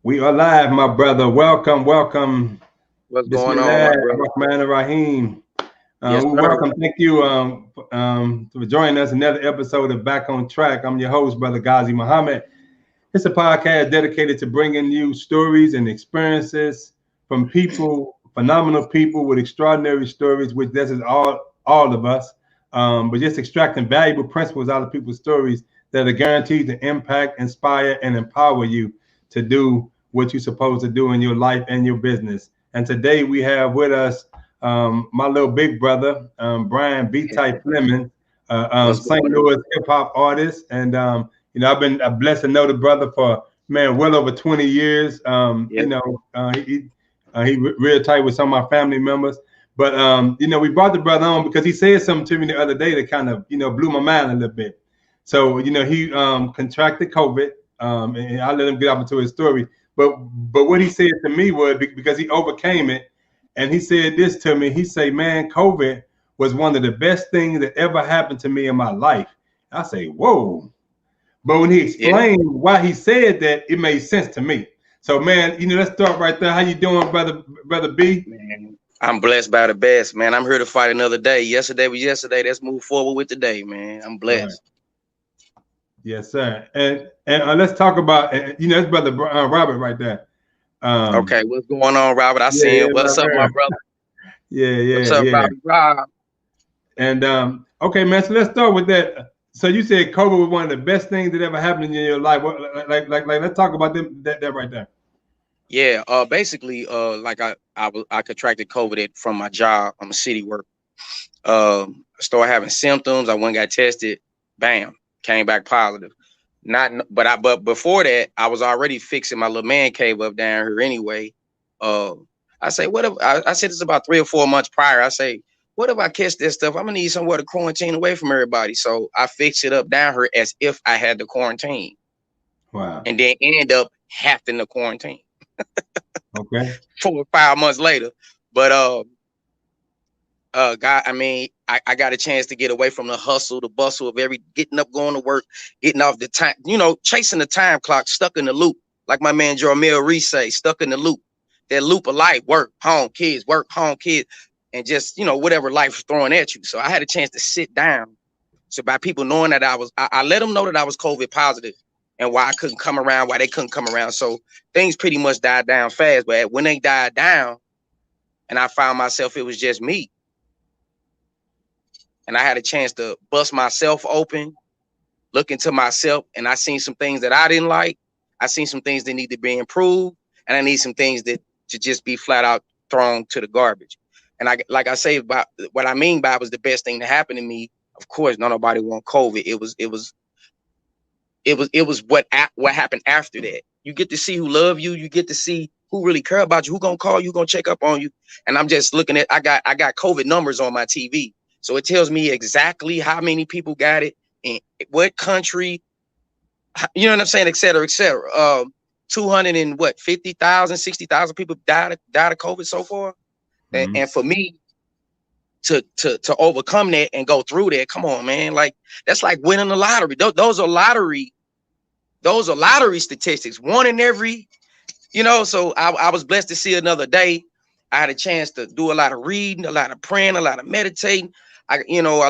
We are live, my brother. Welcome, welcome. What's going on, Bismillah, my brother? Rahman Rahim. Yes, We sir. welcome. Thank you for joining us. Another episode of Back on Track. I'm your host, Brother Ghazi Muhammad. It's a podcast dedicated to bringing you stories and experiences from people, phenomenal people with extraordinary stories, which this is all of us. But just extracting valuable principles out of people's stories that are guaranteed to impact, inspire, and empower you to do what you're supposed to do in your life and your business. And today we have with us my little big brother, Brian B-Type Fleming, What's St. going Louis on? hip hop artist. And I've been blessed to know the brother for well over 20 years. Yes, He real tight with some of my family members. But we brought the brother on because he said something to me the other day that kind of blew my mind a little bit. So he contracted COVID, and I let him get up into his story. But what he said to me was because he overcame it, and he said this to me. He said, "Man, COVID was one of the best things that ever happened to me in my life." I say, "Whoa." But when he yeah, explained why he said that, it made sense to me. So, man, let's start right there. How you doing, brother B? man. I'm blessed by the best, man. I'm here to fight another day. Yesterday was yesterday. Let's move forward with the day, man. I'm Right. blessed. Yes, sir. And let's talk about that's brother Robert right there. Um, Okay, what's going on, Robert? I yeah, seen yeah, it. right What's up, my there. brother? Yeah, What's yeah, up, yeah. Robert? Rob? And okay, man. So let's start with that. So you said COVID was one of the best things that ever happened in your life. What, like, let's talk about that right there. Yeah. Basically, like I contracted COVID from my job. I'm a city worker. I started having symptoms. I went and got tested. Bam, came back positive. Not, but before that, I was already fixing my little man cave up down here anyway. Uh, I say, what if I said this about 3 or 4 months prior? I say, what if I catch this stuff? I'm gonna need somewhere to quarantine away from everybody. So I fixed it up down here as if I had the quarantine, Wow. and then end up having to quarantine Okay. 4 or 5 months later. But God, I mean, I got a chance to get away from the hustle, the bustle of every getting up, going to work, getting off the time, chasing the time clock, stuck in the loop. Like my man Jermel Reese say, stuck in the loop. That loop of life, work, home, kids, and just, whatever life's throwing at you. So I had a chance to sit down. So by people knowing that I let them know that I was COVID positive and why I couldn't come around, why they couldn't come around. So things pretty much died down fast. But when they died down and I found myself, it was just me. And I had a chance to bust myself open, look into myself, and I seen some things that I didn't like. I seen some things that need to be improved, and I need some things that to just be flat out thrown to the garbage. And like I say, about what I mean by it was the best thing to happen to me. Of course, nobody want COVID. It was what happened after that. You get to see who love you. You get to see who really care about you. Who gonna call you? Gonna check up on you? And I'm just looking at. I got COVID numbers on my TV, so it tells me exactly how many people got it in what country. You know what I'm saying, et cetera, et cetera. 200 and what 50,000, 60,000 people died of COVID so far. And, Mm-hmm. and for me to overcome that and go through that, come on, man, like that's like winning the lottery. Those are lottery statistics. One in every, so I was blessed to see another day. I had a chance to do a lot of reading, a lot of praying, a lot of meditating. A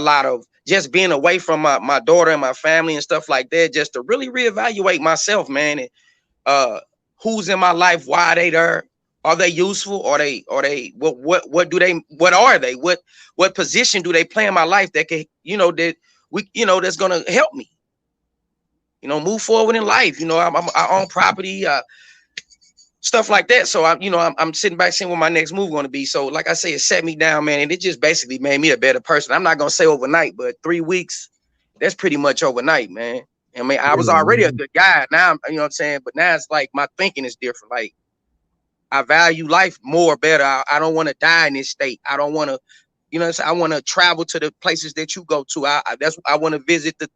lot of just being away from my daughter and my family and stuff like that, just to really reevaluate myself, man. And who's in my life, why are they there? Are they useful? What are they? What position do they play in my life that can, that's gonna help me, move forward in life. I own property, stuff like that. So I'm sitting back seeing what my next move going to be. So like I say, it set me down, man, and it just basically made me a better person. I'm not gonna say overnight, but 3 weeks, that's pretty much overnight, man. I mean, I was already a Yeah, good guy. Now, you know what I'm saying, but now it's like my thinking is different. Like I value life more, better. I don't want to die in this state. I don't want to, I want to travel to the places that you go to. I want to visit the,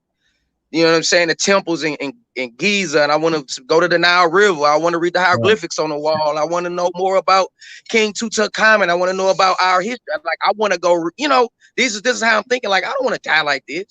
the temples in Giza, and I want to go to the Nile River. I want to read the right. hieroglyphics on the wall. I want to know more about King Tutankhamun. I want to know about our history. Like I want to go, this is how I'm thinking. Like I don't want to die like this.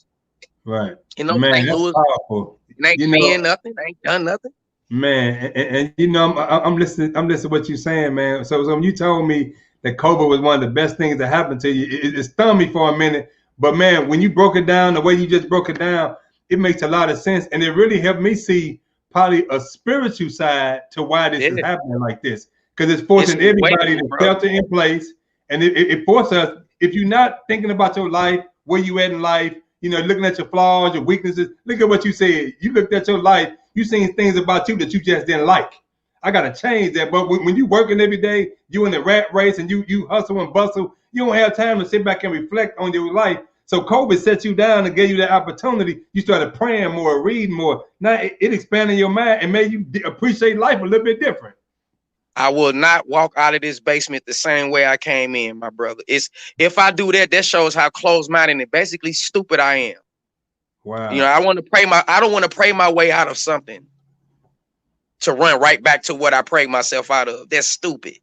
Right. You know, Man, St. that's Louis powerful. ain't You paying know, nothing, ain't done nothing. Man, and you know, I'm listening. I'm listening to what you're saying, man. So when you told me that COVID was one of the best things that happened to you, it stunned me for a minute. But man, when you broke it down the way you just broke it down, it makes a lot of sense, and it really helped me see probably a spiritual side to why this is Yeah, happening like this, because it's it's forcing everybody awakening, to bro. shelter in place, and it forces us. If you're not thinking about your life, where you at in life, you know, looking at your flaws, your weaknesses. Look at what you said. You looked at your life. You seen things about you that you just didn't like. I gotta change that. But when you working every day, you in the rat race and you hustle and bustle, you don't have time to sit back and reflect on your life. So COVID set you down and gave you that opportunity. You started praying more, reading more. Now it expanded your mind and made you appreciate life a little bit different. I will not walk out of this basement the same way I came in, my brother. It's if I do that, that shows how closed-minded and basically stupid I am. You know, Wow. I don't want to pray my way out of something to run right back to what I prayed myself out of. That's stupid.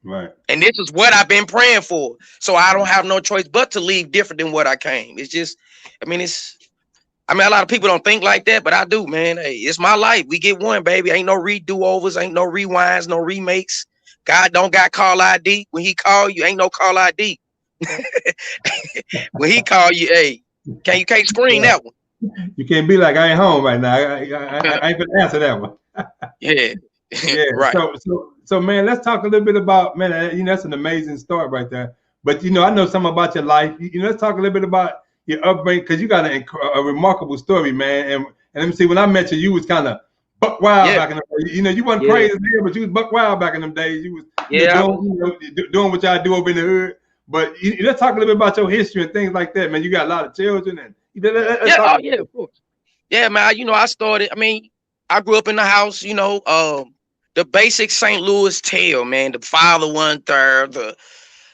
Right. And this is what I've been praying for. So I don't have no choice but to leave different than what I came. It's just, I mean, a lot of people don't think like that, but I do, man. Hey, it's my life. We get one, baby. Ain't no redo-overs, ain't no rewinds, no remakes. God don't got call ID. When he call you, ain't no call ID. When he call you, hey, you can't screen Yeah. that one. You can't be like I ain't home right now. I ain't gonna answer that one. Yeah. Yeah. Right. So man, let's talk a little bit about, man. You know, that's an amazing start right there. But you know, I know something about your life. You know, let's talk a little bit about your upbringing, because you got a remarkable story, man. And let me see, when I met you, you was kind of buck wild Yeah. back in the day. You know, you wasn't Yeah. crazy there, but you was buck wild back in them days. You was, Yeah. doing what y'all do over in the hood. But let's talk a little bit about your history and things like that, man. You got a lot of children, and let's Yeah. talk. Oh, yeah, of course. Yeah, man. I grew up in the house, the basic St. Louis tale, man. The father 1/3,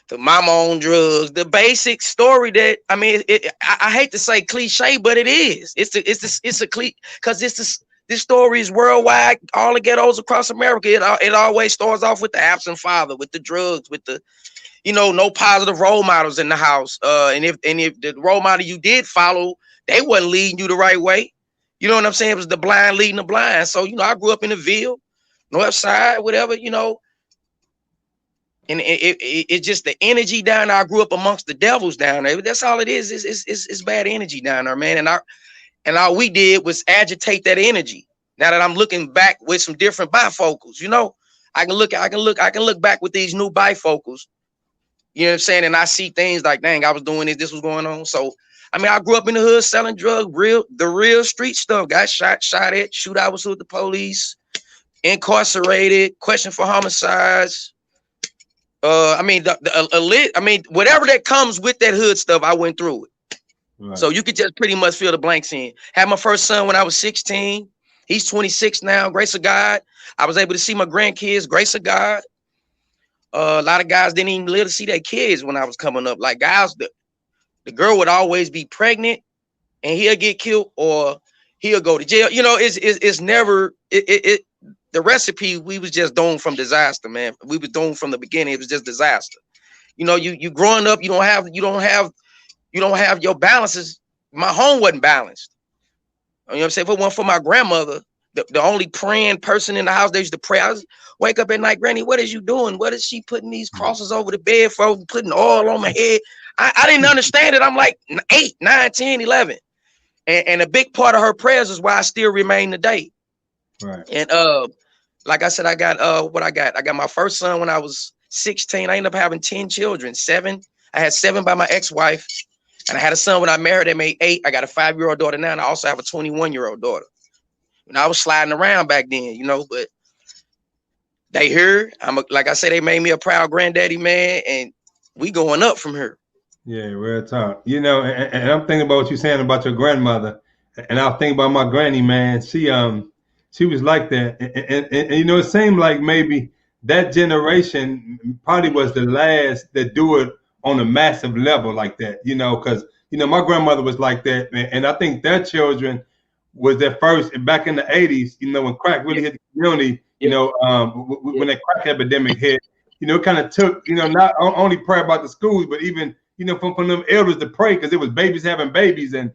the mama on drugs, the basic story that I hate to say cliche, but it is. It's a cliche because this story is worldwide, all the ghettos across America. It always starts off with the absent father, with the drugs, with the no positive role models in the house. And if the role model you did follow, they wasn't leading you the right way. You know what I'm saying? It was the blind leading the blind. So I grew up in the Ville, North Side, whatever, and it's just the energy down there. I grew up amongst the devils down there. That's all it is. It's bad energy down there, man. And all we did was agitate that energy. Now that I'm looking back with some different bifocals, I can look back with these new bifocals. You know what I'm saying? And I see things like, dang, I was doing this was going on. So I grew up in the hood selling drugs, the real street stuff. Got shot at, shootouts with the police, incarcerated, questioned for homicides. Whatever that comes with that hood stuff, I went through it. Right. So you could just pretty much fill the blanks in. Had my first son when I was 16. He's 26 now. Grace of God. I was able to see my grandkids. Grace of God. A lot of guys didn't even live to see their kids when I was coming up. Like guys, the girl would always be pregnant, and he'll get killed or he'll go to jail. It's never the recipe we was just doomed from disaster, man. We was doomed from the beginning. It was just disaster. You growing up, you don't have your balances. My home wasn't balanced. You know what I'm saying? If it wasn't for my grandmother, the only praying person in the house, they used to pray. I was wake up at night, Granny, what is you doing? What is she putting these crosses over the bed for? Putting oil on my head? I didn't understand it. I'm like 8, 9, 10, 11. And a big part of her prayers is why I still remain today. Right. And like I said, I got I got my first son when I was 16. I ended up having 10 children. 7. I had 7 by my ex-wife. And I had a son when I married. They made 8. I got a 5-year-old daughter now, and I also have a 21-year-old daughter. And I was sliding around back then, but they here. Like I said, they made me a proud granddaddy, man, and we going up from here. Yeah, real talk. And I'm thinking about what you're saying about your grandmother, and I was thinking about my granny, man. She was like that, and it seemed like maybe that generation probably was the last that do it on a massive level like that, because my grandmother was like that, and I think their children was their first back in the 80s, when crack really hit the community, when that crack epidemic hit, it kind of took, not only prayer about the schools, but even, from them elders to pray, because it was babies having babies, and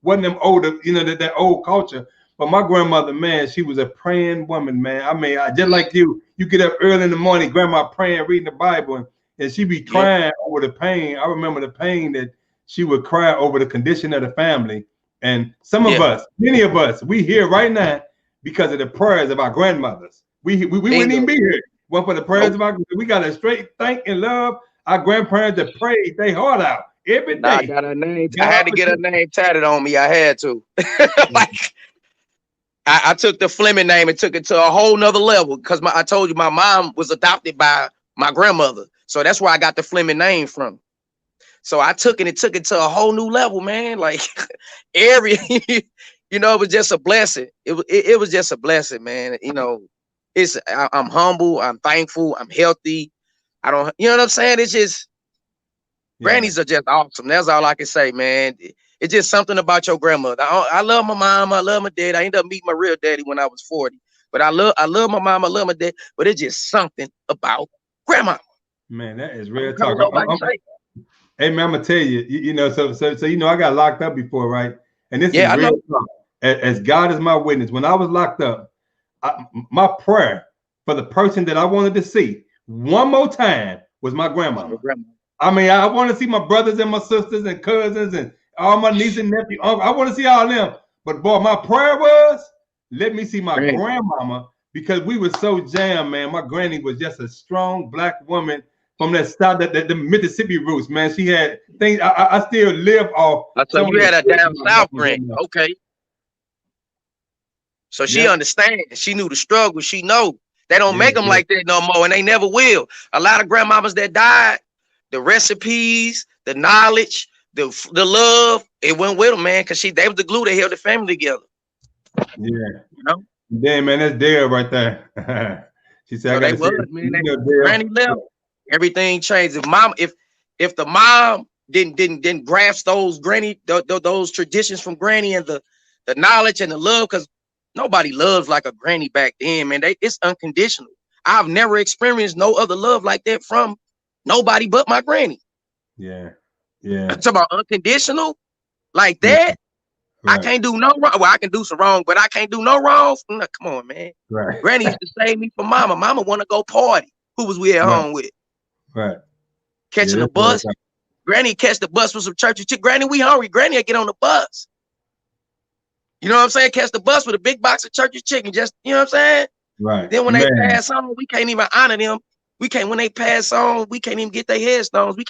wasn't them older, that old culture. But my grandmother, man, she was a praying woman, man. I mean, just like you get up early in the morning, grandma praying, reading the Bible, and she be crying over the pain. I remember the pain that she would cry over the condition of the family. And some of us, many of us, we here right now because of the prayers of our grandmothers. We wouldn't even be here. Well, for the prayers of our, we got to straight thank and love our grandparents that prayed their heart out every day. I got her name. I had to get her name tatted on me. I had to. Like, I took the Fleming name and took it to a whole nother level because I told you my mom was adopted by my grandmother. So that's where I got the Fleming name from. So I took it to a whole new level, man. Like it was just a blessing. It was just a blessing, man. I'm humble, I'm thankful, I'm healthy. I don't, you know what I'm saying? It's just grannies are just awesome. That's all I can say, man. It's just something about your grandmother. I love my mom. I love my dad. I ended up meeting my real daddy when I was 40. But I love my mom. I love my dad. But it's just something about grandma. Man, that is real talk. Hey man, I'm gonna tell you, so I got locked up before, right? And this is real talk. As God is my witness, when I was locked up, my prayer for the person that I wanted to see one more time was my grandma. I mean, I want to see my brothers and my sisters and cousins and all my nieces and nephews. I want to see all of them. But boy, my prayer was, let me see my grandmama, because we were so jammed, man. My granny was just a strong black woman from that style, the Mississippi roots, man. She had things I still live off. So you had a down south granny. Okay. So she understands. She knew the struggle. She know they don't make them like that no more, and they never will. A lot of grandmamas that died, the recipes, the knowledge, the love, it went with them, man, because they was the glue that held the family together. Yeah. Damn, man, that's Dale right there. She said, so I got granny left. Everything changed. If the mom didn't grasp those those traditions from granny and the knowledge and the love, because nobody loves like a granny back then, man. It's unconditional. I've never experienced no other love like that from nobody but my granny. Yeah. I'm talking about unconditional like that. Right. I can't do no wrong. Well, I can do some wrong, but I can't do no wrong. No, come on, man. Right. Granny used to save me from mama. Mama want to go party. Who was we at home with? Right. Catching the bus. Right. Granny catch the bus with some church. Granny, we hungry. Granny will get on the bus. You know what I'm saying? Catch the bus with a big box of church's chicken. Just, you know what I'm saying? Right. Then when they pass on, we can't even honor them. When they pass on, we can't even get their headstones. We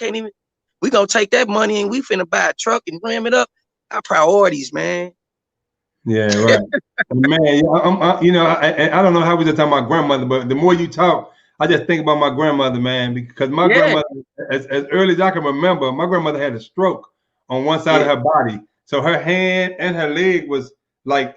gonna take that money and we finna buy a truck and ram it up. Our priorities, man. Yeah, right. Man, I don't know how we just talking about grandmother, but the more you talk, I just think about my grandmother, man, because my grandmother, as early as I can remember, my grandmother had a stroke on one side of her body. So her hand and her leg was like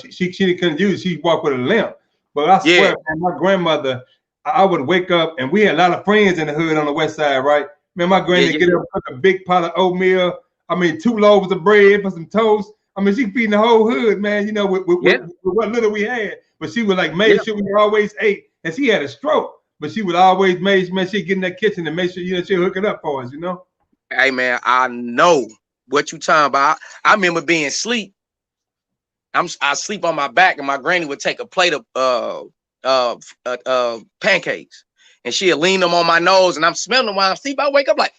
she couldn't use it. She walked with a limp. But I swear, man, my grandmother, I would wake up, and we had a lot of friends in the hood on the west side, right? Man, my granny get up, cook a big pot of oatmeal. I mean, 2 loaves of bread for some toast. I mean, she feeding the whole hood, man, with what little we had. But she would make sure we always ate. And she had a stroke, but she would always make sure she'd get in that kitchen and make sure, she'll hook it up for us, Hey, man, I know what you talking about. I remember being asleep. I sleep on my back, and my granny would take a plate of pancakes, and she'd lean them on my nose, and I'm smelling them while I'm asleep. I wake up like,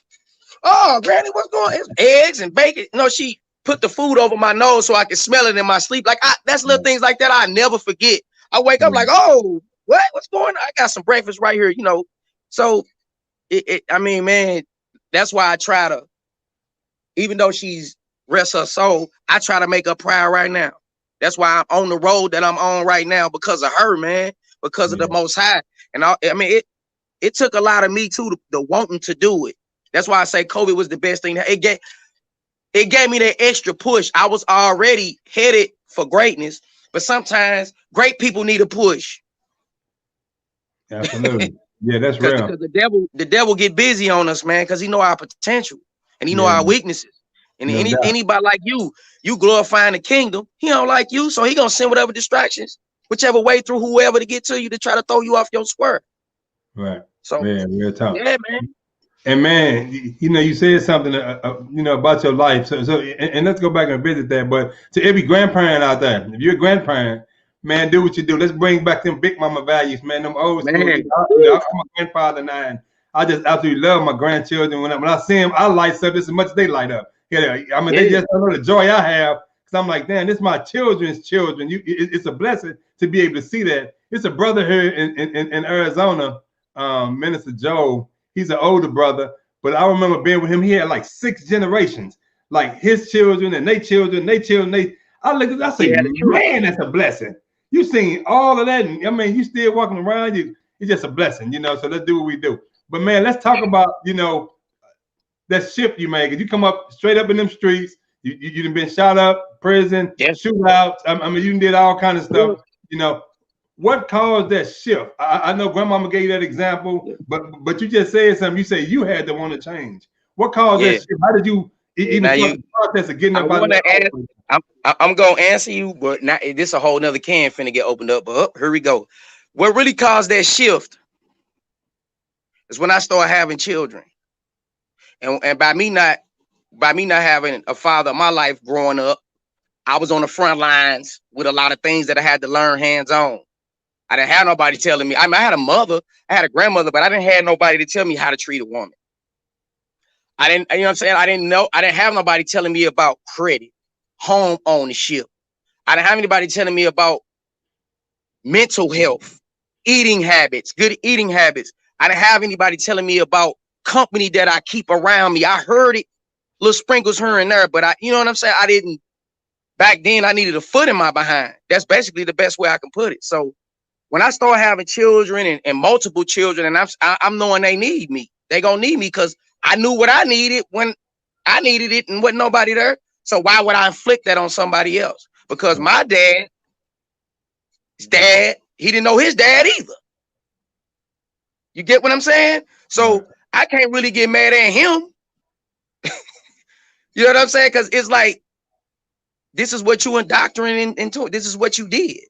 oh, granny, what's going on? It's eggs and bacon. She put the food over my nose so I could smell it in my sleep. That's little things like that I never forget. I wake up like, oh, what's going on? I got some breakfast right here, So I mean, man, that's why I try to, even though she's rest her soul, I try to make her proud right now. That's why I'm on the road that I'm on right now, because of her, man, because of the Most High. And I mean, it took a lot of me too, the wanting to do it. That's why I say COVID was the best thing. It gave me that extra push. I was already headed for greatness, but sometimes great people need a push. Absolutely. Yeah, that's real. Because the devil get busy on us, man, because he know our potential and he know our weaknesses. And anybody like you glorifying the kingdom, he don't like you, so he gonna send whatever distractions, whichever way through whoever to get to you to try to throw you off your square. Right. So real talk. Yeah, man. And man, you know, you said something, you know, about your life. And let's go back and visit that. But to every grandparent out there, if you're a grandparent, man, do what you do. Let's bring back them big mama values, man. Them old school. Man. I'm a grandfather now, and I just absolutely love my grandchildren. When I see them, I light up just as much as they light up. Yeah, I mean, they just don't know the joy I have. Because I'm like, damn, this is my children's children. It's a blessing to be able to see that. It's a brother here in Arizona, Minister Joe. He's an older brother, but I remember being with him. He had like 6 generations, like his children and their children, I look at that, I say, man, that's a blessing. You seen all of that, and I mean, you still walking around. It's just a blessing, you know. So let's do what we do. But man, let's talk about, you know, that shift you made. You come up straight up in them streets. You done been shot up, prison, shootouts. I mean, you did all kind of stuff, you know. What caused that shift? I know Grandmama gave you that example, but you just said something. You say you had to want to change. What caused that shift? How did you even start the process of getting up out of that? I'm gonna answer you, but now this a whole nother can finna get opened up. But here we go. What really caused that shift is when I started having children, and by me not having a father in my life growing up, I was on the front lines with a lot of things that I had to learn hands on. I didn't have nobody telling me. I mean, I had a mother, I had a grandmother, but I didn't have nobody to tell me how to treat a woman. I didn't, you know what I'm saying? I didn't have nobody telling me about credit, home ownership. I didn't have anybody telling me about mental health, eating habits, good eating habits. I didn't have anybody telling me about company that I keep around me. I heard it, little sprinkles here and there, but you know what I'm saying? I didn't, back then I needed a foot in my behind. That's basically the best way I can put it. So when I start having children and multiple children, and I'm knowing they need me, they gonna need me because I knew what I needed when I needed it and wasn't nobody there. So why would I inflict that on somebody else? Because my dad, his dad, he didn't know his dad either. You get what I'm saying? So I can't really get mad at him. You know what I'm saying? Because it's like, this is what you indoctrinated into. This is what you did.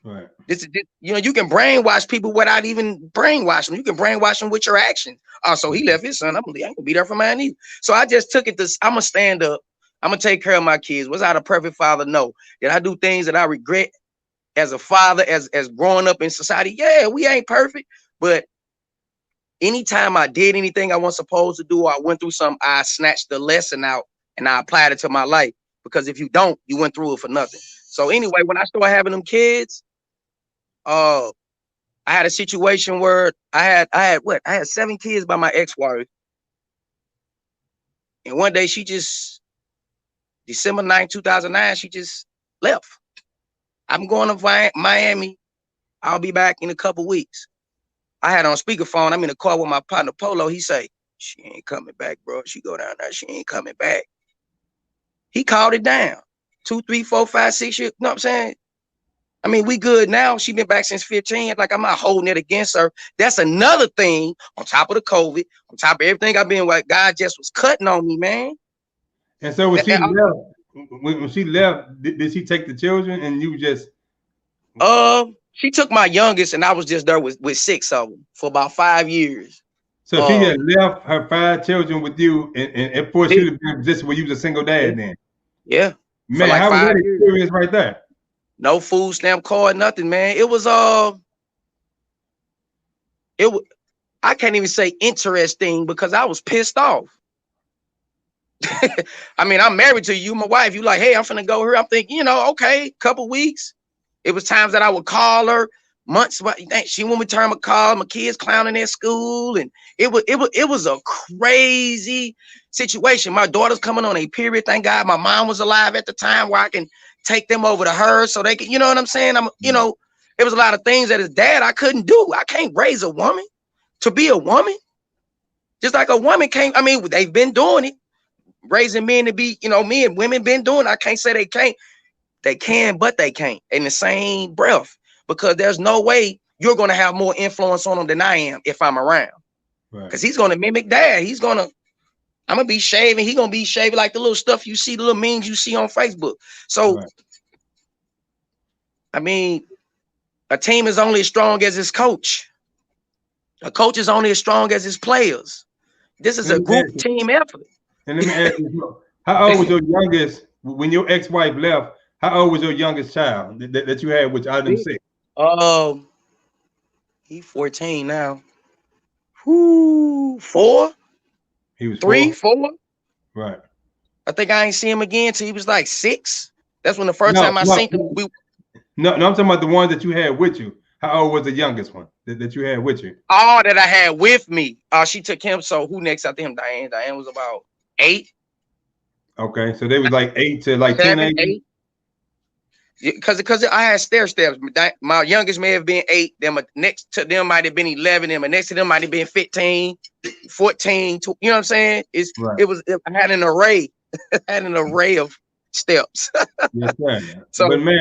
Right. This, you know, you can brainwash people without even brainwashing them. You can brainwash them with your actions. Oh, so he left his son. I ain't gonna be there for mine either. So I just took it to, I'm gonna stand up. I'm gonna take care of my kids. Was I a perfect father? No. Did I do things that I regret as a father, as growing up in society? Yeah, we ain't perfect. But anytime I did anything I wasn't supposed to do, or I went through something, I snatched the lesson out and I applied it to my life. Because if you don't, you went through it for nothing. So anyway, when I started having them kids, I had a situation where I had 7 kids by my ex-wife. And one day she just, December 9, 2009, she just left. I'm going to Miami. I'll be back in a couple weeks. I had on speakerphone. I'm in the car with my partner Polo. He say, she ain't coming back, bro. She go down there. She ain't coming back. He called it down. 2, 3, 4, 5, 6 years. You know what I'm saying? I mean, we good now. She been back since 15. Like, I'm not holding it against her. That's another thing on top of the COVID, on top of everything I've been with. God just was cutting on me, man. And so when she left, did she take the children and you just? She took my youngest and I was just there with 6 of them for about 5 years. So she had left her 5 children with you and forced you to be in a position where you was a single dad then? Yeah. Man, like how was that experience right there? No food stamp card, nothing, man. It was I can't even say interesting because I was pissed off. I mean, I'm married to you, my wife. You like, hey, I'm finna go here. I'm thinking, you know, okay, couple weeks. It was times that I would call her months. She wouldn't return my call. My kids clowning at school, and it was a crazy situation. My daughter's coming on a period. Thank God my mom was alive at the time where I can take them over to her so they can, you know what I'm saying? You know, it was a lot of things that as dad I couldn't do. I can't raise a woman to be a woman. Just like a woman can't, I mean, they've been doing it. Raising men to be, you know, men and women been doing it. I can't say they can't. They can, but they can't in the same breath, because there's no way you're going to have more influence on them than I am if I'm around. Because he's going to mimic dad. I'm going to be shaving. He's going to be shaving like the little stuff you see, the little memes you see on Facebook. So, I mean, a team is only as strong as its coach. A coach is only as strong as his players. This is a group team effort. And let me ask you, how old was your youngest when your ex-wife left? How old was your youngest child that you had, which I didn't see? He's 14 now. Whoo, 4? He was 3, 4. Right. I think I ain't see him again till he was like 6. That's when the first time I seen him. No, I'm talking about the ones that you had with you. How old was the youngest one that you had with you? Oh, that I had with me. She took him. So who next after him? Diane. Diane was about 8. Okay, so they was like 8 to like 7, 10, 8. Because I had stair steps. My youngest may have been 8. Then next to them might have been 11. Then my next to them might have been 15, 14. You know what I'm saying? I had an array. I had an array of steps. Yes, sir. So, but man,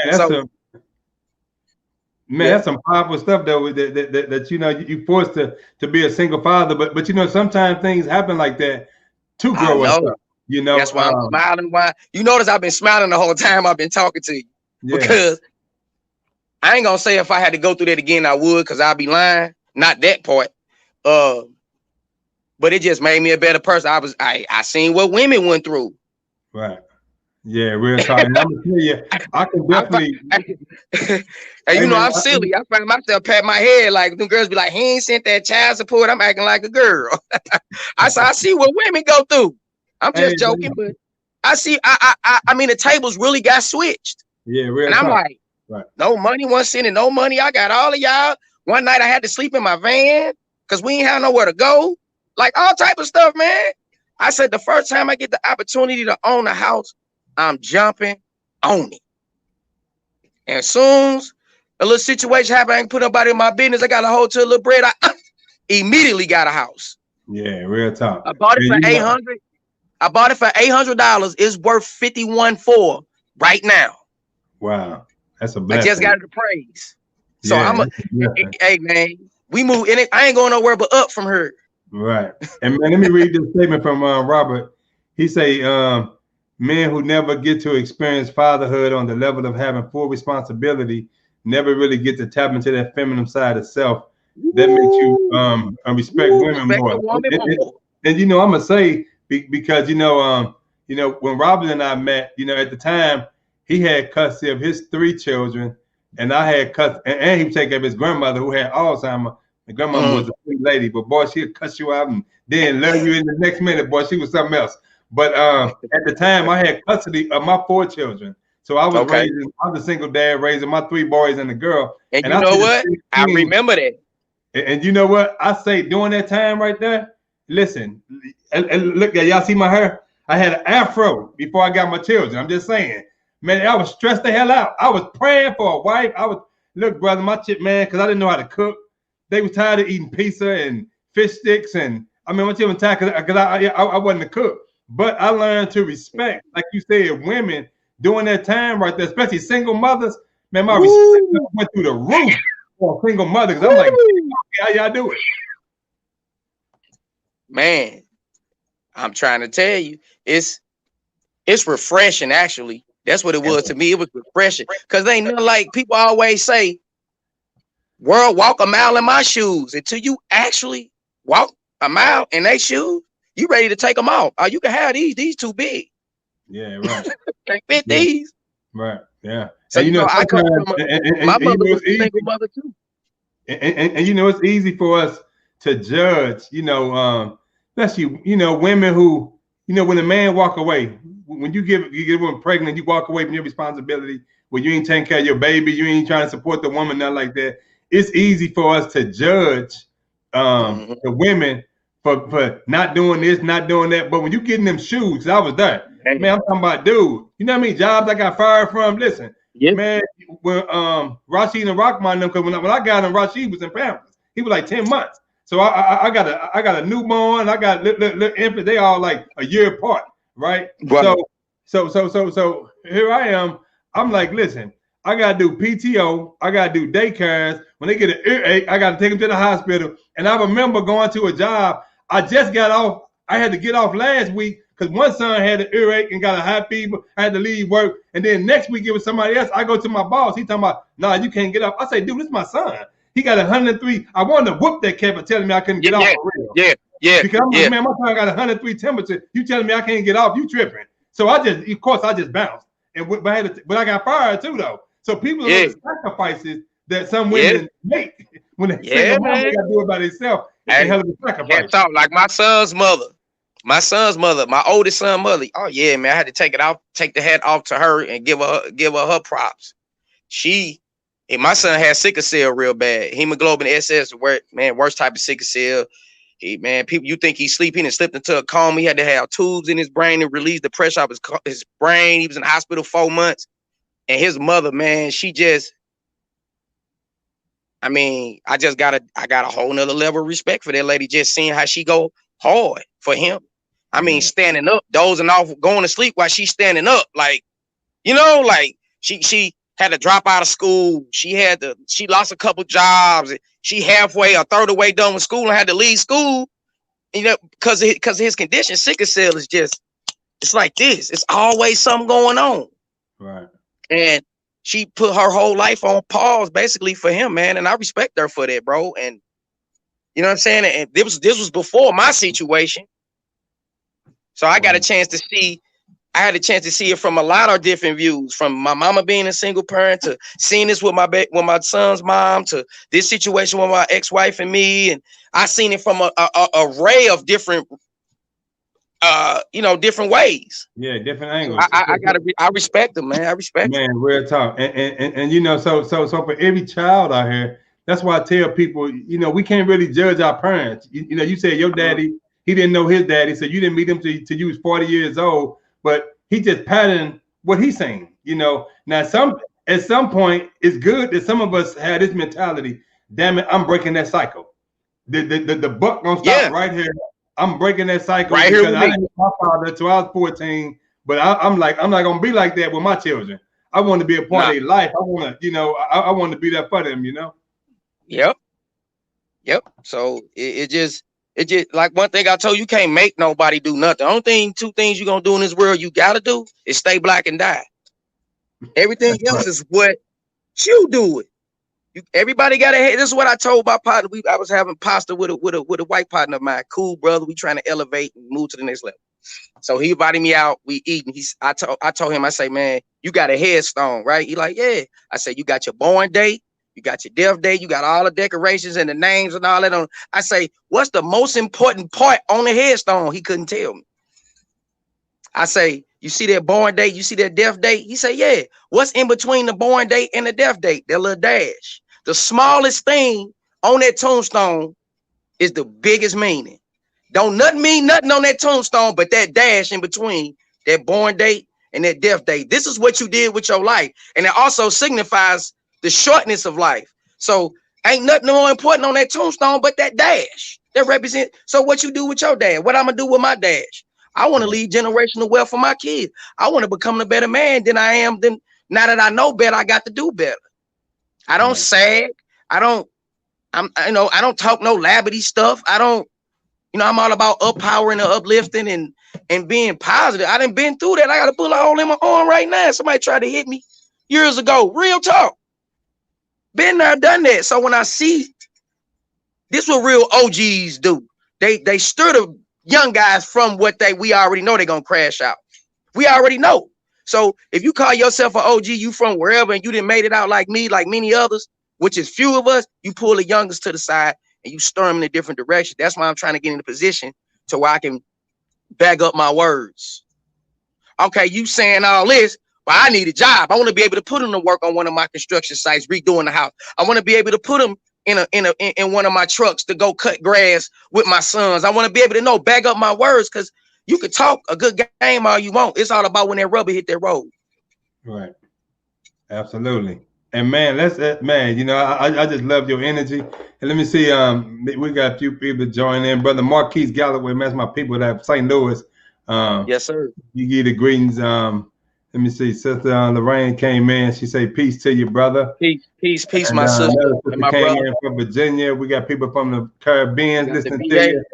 that's some powerful stuff though. That you know you forced to be a single father, but you know sometimes things happen like that to grow up. You know that's why I'm smiling. Why you notice I've been smiling the whole time I've been talking to you. Yeah. Because I ain't gonna say if I had to go through that again, I would, because I'll be lying. Not that part. But it just made me a better person. I seen what women went through. Right. Yeah, real talk. And I'm gonna tell you, I can definitely. And you know, I'm silly. I find myself pat my head like the girls be like, he ain't sent that child support. I'm acting like a girl. I see what women go through. I'm just joking, but I see. I mean, the tables really got switched. Yeah, real. And I'm like, no money, one cent, and no money. I got all of y'all. One night I had to sleep in my van because we ain't have nowhere to go. Like all type of stuff, man. I said the first time I get the opportunity to own a house, I'm jumping on it. And as soon as a little situation happened, I ain't put nobody in my business. I got a hold to a little bread. I immediately got a house. Yeah, real talk. I bought it for $800. I bought it for $800. It's worth $51,400 right now. Wow, that's a blessing. I just got the praise. So hey man, we move in it. I ain't going nowhere but up from her. Right. And man, let me read this statement from Robert. He say, men who never get to experience fatherhood on the level of having full responsibility never really get to tap into that feminine side of self. That makes you respect women more. And you know, I'm gonna say because you know when Robert and I met, you know, at the time he had custody of his 3 children, and I had custody, and he would take care of his grandmother who had Alzheimer's. The grandmother was a sweet lady, but boy, she'd cuss you out and then love you in the next minute. Boy, she was something else. But at the time, I had custody of my 4 children, so I was I was a single dad raising my 3 boys and a girl. And you know what? I remember that. And you know what? I say during that time right there, listen, and look at y'all see my hair. I had an afro before I got my children. I'm just saying, man, I was stressed the hell out. I was praying for a wife. Look, brother, my chick, man, because I didn't know how to cook. They were tired of eating pizza and fish sticks, and I mean, my children tired because I wasn't a cook. But I learned to respect, like you said, women during that time right there, especially single mothers. Man, my respect went through the roof for a single mother. Because I'm like, how y'all do it? Man, I'm trying to tell you, it's refreshing. Actually, that's what it was to me. It was refreshing because they ain't nothing like people always say. World, walk a mile in my shoes. Until you actually walk a mile in their shoes, you ready to take them off. You can have these too big. Yeah, right. Can't fit these. Right. Yeah. So you know, I come from my mother was a single mother too. And you know, it's easy for us to judge. You know, especially women who when a man walk away, when you get women pregnant, you walk away from your responsibility. When you ain't taking care of your baby, you ain't trying to support the woman, nothing like that. It's easy for us to judge the women for not doing this, not doing that. But when you get in them shoes, I was there. Man, I'm talking about, dude. You know how many jobs I got fired from? Listen, man, when Rashid and Rockman them, because when I got him, Rashid was in Pampers. He was like 10 months. So I got a newborn. I got little infant. They all like a year apart, right? So here I am. I'm like, listen, I gotta do PTO. I gotta do daycares. When they get an earache, I gotta take them to the hospital. And I remember going to a job. I just got off. I had to get off last week because one son had an earache and got a high fever. I had to leave work. And then next week it was somebody else. I go to my boss. He talking about, nah, you can't get off. I say, dude, this is my son. He got 103. I wanted to whoop that cat for telling me I couldn't get off. For real. Yeah. Yeah. Because I'm like, man, my car got 103 temperature. You telling me I can't get off? You tripping? So I just bounced. And but I got fired too though. So people are the sacrifices that some women make when they say, "Mom, they got to do it by themselves." It's a hell of a sacrifice. Talk like my son's mother, my oldest son mother. Oh yeah, man, I had to take the hat off to her and give her props. My son had sickle cell real bad, hemoglobin SS, worst type of sickle cell. People, you think he's sleeping and slipped into a coma. He had to have tubes in his brain to release the pressure off his brain. He was in the hospital 4 months. And his mother, man, I got a whole nother level of respect for that lady, just seeing how she go hard for him. I mean, standing up, dozing off, going to sleep while she's standing up. Like, like she had to drop out of school. She lost a couple jobs. She halfway or third of the way done with school and had to leave school, because of his condition. Sickle cell is just, it's like this. It's always something going on. Right. And she put her whole life on pause basically for him, man. And I respect her for that, bro. And you know what I'm saying? And this was before my situation. So I got a chance to see. I had a chance to see it from a lot of different views, from my mama being a single parent to seeing this with my son's mom to this situation with my ex-wife and me. And I seen it from a array of different, different ways. Yeah, different angles. I respect them, man. I respect them. Man, real talk. And so for every child out here, that's why I tell people, we can't really judge our parents. You said your daddy, he didn't know his daddy, so you didn't meet him till you was 40 years old. But he just patterned what he's saying, Now, at some point, it's good that some of us had this mentality. Damn it, I'm breaking that cycle. The buck gonna stop right here. I'm breaking that cycle right because here. I didn't know my father till I was 14. But I'm not gonna be like that with my children. I want to be a part of their life. I want to, I want to be there for them. Yep. So it just like one thing I told you, can't make nobody do nothing. The only two things you're gonna do in this world you gotta do is stay black and die. Everything else is what you do it. Everybody got a head. This is what I told my partner. I was having pasta with a white partner of mine. Cool brother. We trying to elevate and move to the next level. So he invited me out. We eating. I told him, I say, man, you got a headstone, right? He like, yeah. I said, you got your born date. You got your death date. You got all the decorations and the names and all that on. I say, what's the most important part on the headstone? He couldn't tell me. I say, you see that born date? You see that death date? He said, yeah. What's in between the born date and the death date? That little dash. The smallest thing on that tombstone is the biggest meaning. Don't nothing mean nothing on that tombstone but that dash in between that born date and that death date. This is what you did with your life. And it also signifies the shortness of life. So ain't nothing more important on that tombstone but that dash that represent. So what you do with your dad, what I'm gonna do with my dash. I want to leave generational wealth for my kids. I want to become a better man than I am. Then now that I know better, I got to do better. I don't sag. I don't talk no labbity stuff. I'm all about empowering and uplifting and being positive. I done been through that. I got a bullet hole in my arm right now. Somebody tried to hit me years ago. Real talk. Been there, done that. So when I see this, what real OGs do, they stir the young guys from what we already know they're gonna crash out. We already know. So if you call yourself an OG, you from wherever, and you didn't made it out like me, like many others, which is few of us, you pull the youngest to the side and you stir them in a different direction. That's why I'm trying to get in a position to where I can back up my words. Okay, you saying all this, but I need a job. I want to be able to put them to work on one of my construction sites, redoing the house. I want to be able to put them in one of my trucks to go cut grass with my sons. I want to be able to back up my words, because you can talk a good game all you want. It's all about when that rubber hit that road. Right. Absolutely. And man, I just love your energy. And let me see, we got a few people joining in. Brother Marquise Galloway, man, that's my people that have St. Louis. Yes, sir. You give the greetings. Let me see. Sister Lorraine came in. She said, peace to you, brother. Peace, and, my sister and my came brother. In from Virginia. We got people from the Caribbean listening to you.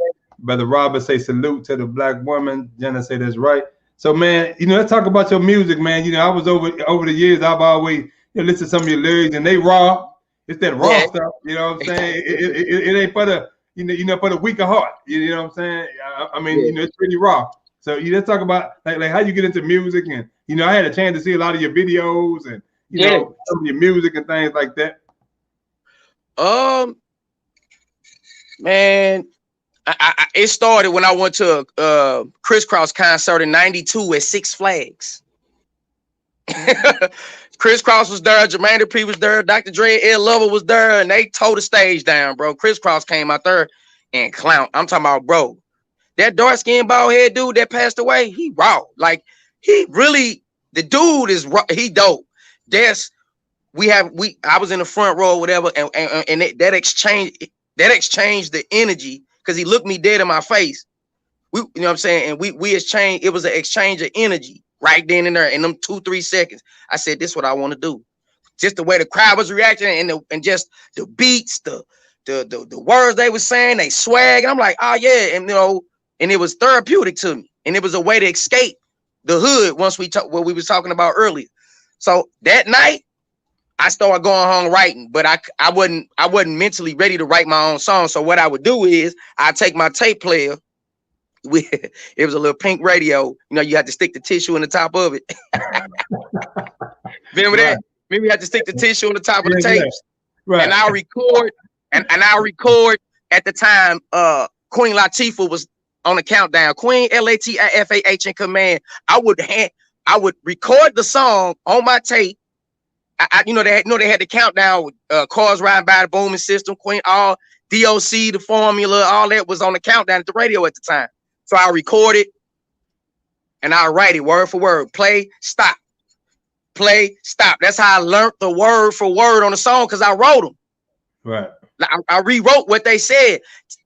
Brother Robert say salute to the black woman. Jenna say that's right. So, man, let's talk about your music, man. I was over the years, I've always listened to some of your lyrics, and they raw. It's that raw stuff. You know what I'm saying? It ain't for the, for the weak of heart. You know what I'm saying? I mean, Yeah. it's pretty raw. So you just talk about like how you get into music, and I had a chance to see a lot of your videos and some of your music and things like that. Man, it started when I went to a Crisscross concert in '92 at Six Flags. Crisscross was there, Jermaine Dupri was there, Dr. Dre, Ed Lover was there, and they tore the stage down, bro. Crisscross came out there and clown. I'm talking about, bro, that dark skinned bald head dude that passed away, he raw. Like, he really, the dude is raw, he dope. I was in the front row or whatever, and that exchanged the energy, because he looked me dead in my face. You know what I'm saying? And we exchanged, it was an exchange of energy right then and there in them 2-3 seconds. I said, this is what I want to do. Just the way the crowd was reacting, and just the beats, the words they were saying, they swag. And I'm like, oh yeah, and and it was therapeutic to me, and it was a way to escape the hood. Once what we was talking about earlier. So that night, I started going home writing, but I wasn't mentally ready to write my own song. So what I would do is I take my tape player. It was a little pink radio. You had to stick the tissue in the top of it. Remember that? Maybe you had to stick the tissue on the top of the tapes. Right. And I'll record. And I'll record at the time. Queen Latifah was on the countdown. Queen Latifah in command. I would record the song on my tape. They had the countdown with cars riding by, the booming system, Queen, all DOC, the formula, all that was on the countdown at the radio at the time. So I record it and I write it word for word. Play, stop. Play, stop. That's how I learned the word for word on the song, because I wrote them. Right. I rewrote what they said.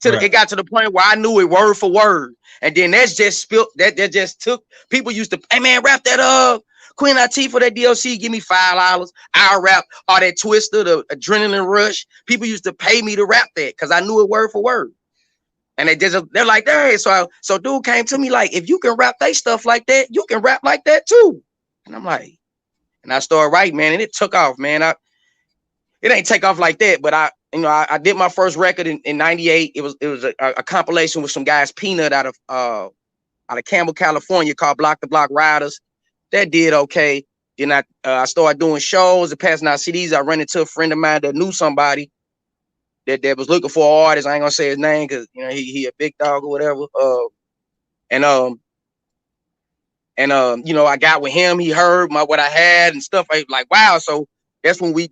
It got to the point where I knew it word for word. And then that's just spilled. That just took. People used to, hey man, rap that up. Queen Latifah, that DLC, give me $5. I'll rap all that Twister, the Adrenaline Rush. People used to pay me to rap that because I knew it word for word. And they're like, hey, so dude came to me like, if you can rap they stuff like that, you can rap like that too. And I'm like, and I started writing, man, and it took off, man. It ain't take off like that, but I did my first record in '98. It was a compilation with some guys, Peanut out of Campbell, California, called Block the Block Riders. That did okay. Then I started doing shows and passing out CDs. I ran into a friend of mine that knew somebody that was looking for an artist. I ain't gonna say his name because he a big dog or whatever. I got with him. He heard what I had and stuff. Like, wow. So that's when we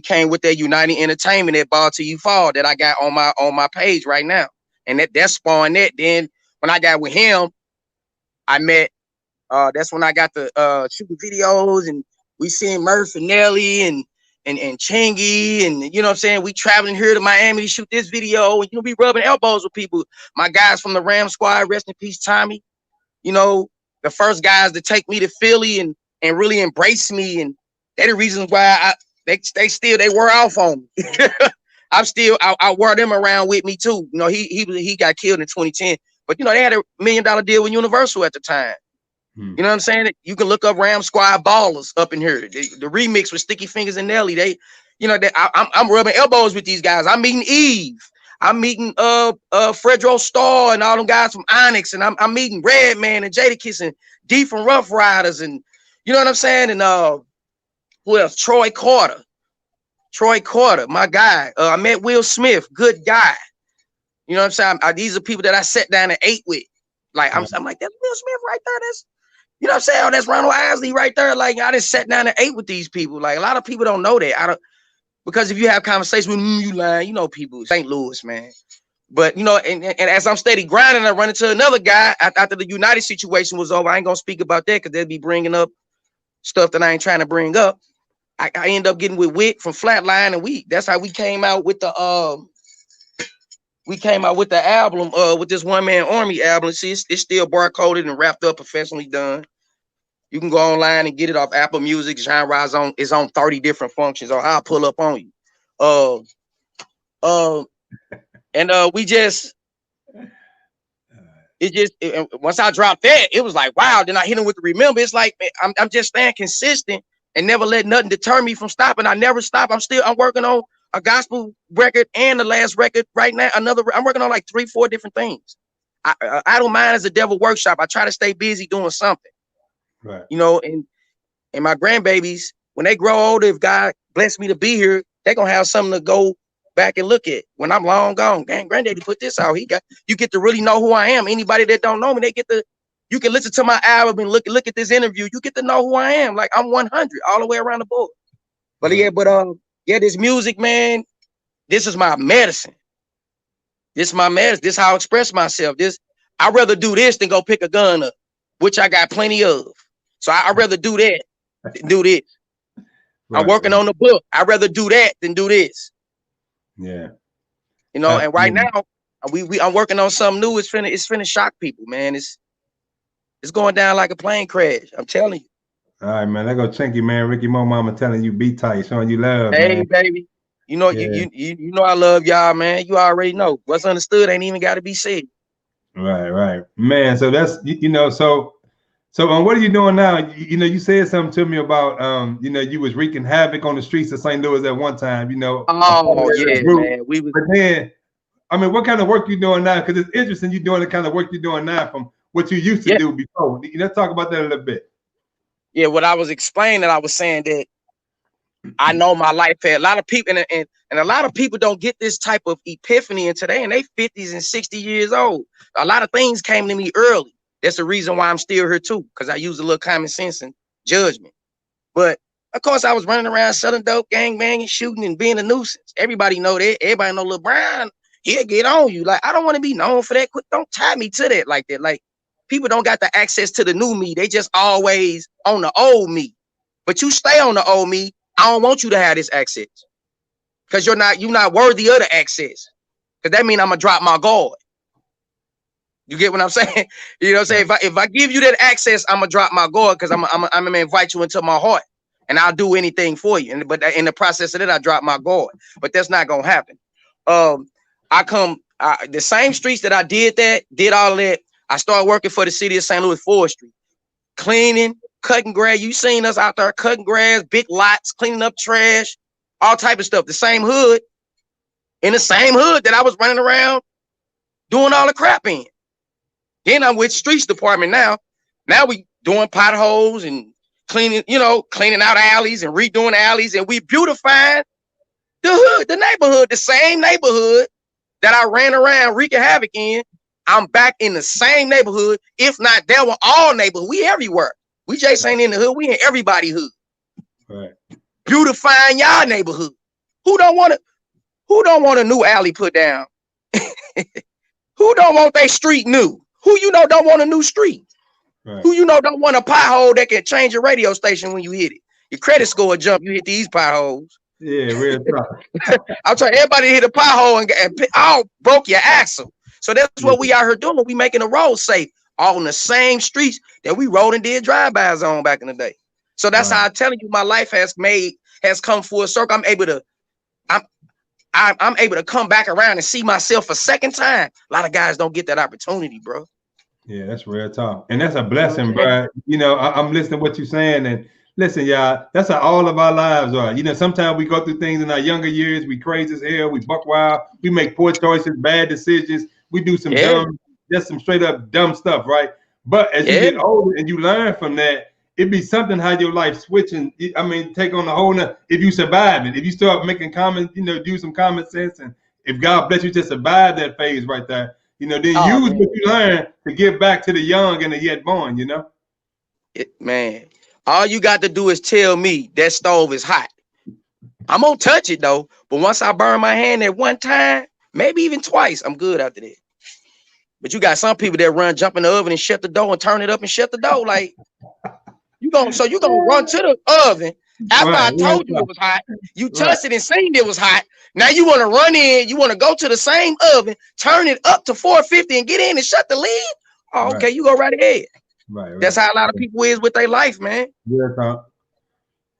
came with that United Entertainment at Ball Till You Fall that I got on my page right now. And that spawned that. Then when I got with him, I met. That's when I got the shooting videos, and we seen Murph and Nelly and Chingy, and you know what I'm saying, we traveling here to Miami to shoot this video, and we rubbing elbows with people. My guys from the Ram Squad, rest in peace, Tommy. The first guys to take me to Philly and really embrace me, and they're the reasons why they were off on me. I wear them around with me too. He got killed in 2010, but they had $1 million deal with Universal at the time. You know what I'm saying? You can look up Ram Squad Ballers up in here. The remix with Sticky Fingers and Nelly. I'm rubbing elbows with these guys. I'm meeting Eve. I'm meeting Fredro Starr and all them guys from Onyx, and I'm meeting Redman and Jadakiss and D from Rough Riders, and you know what I'm saying? And who else? Troy Carter, my guy. I met Will Smith, good guy. You know what I'm saying? These are people that I sat down and ate with. Like I'm like, that's Will Smith right there. That's, you know what I'm saying? Oh, that's Ronald Isley right there. Like, I just sat down and ate with these people. Like, a lot of people don't know that. Because if you have conversations with them, you lying, people, St. Louis, man. But, and as I'm steady grinding, I run into another guy after the United situation was over. I ain't going to speak about that because they'll be bringing up stuff that I ain't trying to bring up. I end up getting with Wick from Flatline, and that's how we came out with the album, with this One Man Army album. See, it's still barcoded and wrapped up, professionally done. You can go online and get it off Apple Music. Genre is on 30 different functions, or I'll pull up on you. Once I dropped that, it was like, wow. Then I hit him with the Remember. It's like, I'm just staying consistent and never let nothing deter me from stopping. I never stop. I'm working on a gospel record and the last record right now. I'm working on like 3-4 different things. I don't mind as a devil workshop. I try to stay busy doing something. Right. You know, and my grandbabies, when they grow older, if God bless me to be here, they're gonna have something to go back and look at when I'm long gone. Dang, granddaddy put this out. You get to really know who I am. Anybody that don't know me, you can listen to my album and look at this interview. You get to know who I am. Like I'm 100 all the way around the board. But this music, man, this is my medicine. This is my medicine. This is how I express myself. I'd rather do this than go pick a gun up, which I got plenty of. So I'd rather do that than do this. Right, I'm working on the book. I'd rather do that than do this. Yeah. You know, and right now I'm working on something new. It's finna shock people, man. It's going down like a plane crash. I'm telling you. All right, man. That go Chinky, man. Ricky Mo Mama telling you be tight, showing you love. Hey, man. baby. You know, you know I love y'all, man. You already know. What's understood ain't even got to be said. Right. Man, so that's so what are you doing now? You said something to me about you was wreaking havoc on the streets of St. Louis at one time, Oh yeah, man. But then, I mean, what kind of work you doing now? Because it's interesting you doing the kind of work you're doing now from what you used to do before. Let's talk about that a little bit. Yeah, what I was explaining, I was saying that I know my life had a lot of people, and a lot of people don't get this type of epiphany until they in their 50s and 60 years old. A lot of things came to me early. That's the reason why I'm still here too, because I use a little common sense and judgment. But of course, I was running around selling dope, gang banging, shooting, and being a nuisance. Everybody know that. Everybody know Lil Brian. He'll get on you. Like, I don't want to be known for that. Don't tie me to that like that. Like, people don't got the access to the new me. They just always on the old me. But you stay on the old me. I don't want you to have this access, because you're not worthy of the access. Because that means I'm gonna drop my guard. You get what I'm saying? You know what I'm saying? If I give you that access, I'm gonna drop my guard, because I'm gonna invite you into my heart, and I'll do anything for you. But in the process of that, I drop my guard. But that's not gonna happen. The same streets that I did all that. I started working for the city of St. Louis forestry, cleaning, cutting grass. You seen us out there cutting grass, big lots, cleaning up trash, all type of stuff. The same hood that I was running around doing all the crap in. Then I'm with streets department now. Now we doing potholes and cleaning out alleys and redoing alleys, and we beautifying the hood, the neighborhood, the same neighborhood that I ran around wreaking havoc in. I'm back in the same neighborhood. If not, there were all neighborhoods. We everywhere. We just ain't in the hood. We in everybody's hood. Right. Beautifying y'all neighborhood. Who don't want a new alley put down? Who don't want their street new? Who don't want a new street? Right. Who don't want a pothole that can change your radio station when you hit it? Your credit score jump. You hit these potholes. Yeah, real tough. I'm trying everybody to hit a pothole and broke your axle. So that's what we out here doing. We making the road safe, all in the same streets that we rode and did drive-bys on back in the day. So that's how I'm telling you, my life has come full circle. I'm able to come back around and see myself a second time. A lot of guys don't get that opportunity, bro. Yeah, that's real talk. And that's a blessing, bro. I'm listening to what you're saying, and listen, y'all, that's how all of our lives are. Sometimes we go through things in our younger years. We crazy as hell. We buck wild. We make poor choices, bad decisions. We do some some straight up dumb stuff, right? But as you get older and you learn from that, it be something how your life switching. I mean, take on the whole. If you survive it, if you start making do some common sense, and if God bless you to survive that phase right there, then use what you learn to give back to the young and the yet born. Man, all you got to do is tell me that stove is hot. I'm gonna touch it though, but once I burn my hand at one time, maybe even twice, I'm good after that. But you got some people that jump in the oven and shut the door and turn it up and shut the door. Like you gonna run to the oven after I told you it was hot. You touched it and seen it was hot. Now you want to run in. You want to go to the same oven, turn it up to 450 and get in and shut the lid. Oh, okay, you go right ahead. Right. That's how a lot of people is with their life, man. Real talk.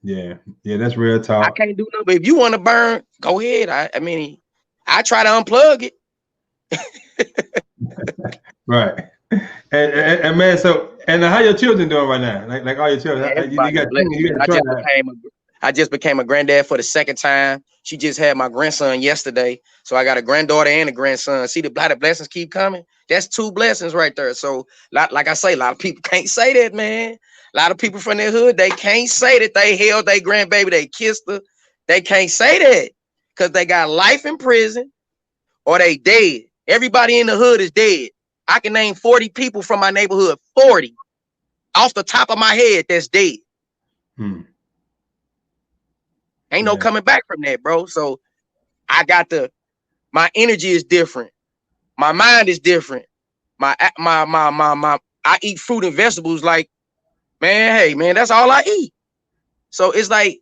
Yeah, that's real talk. I can't do nothing. But if you want to burn, go ahead. I mean, I try to unplug it. Right. And man, so how your children doing right now? Like all your children? I just became a granddad for the second time. She just had my grandson yesterday. So I got a granddaughter and a grandson. See, the blessings keep coming. That's 2 blessings right there. So like I say, a lot of people can't say that, man. A lot of people from their hood, they can't say that they held their grandbaby, they kissed her. They can't say that because they got life in prison or they dead. Everybody in the hood is dead. I can name 40 people from my neighborhood, 40 off the top of my head that's dead. Ain't no coming back from that, bro. So my energy is different. My mind is different. I eat fruit and vegetables like, man, hey, man, that's all I eat. So it's like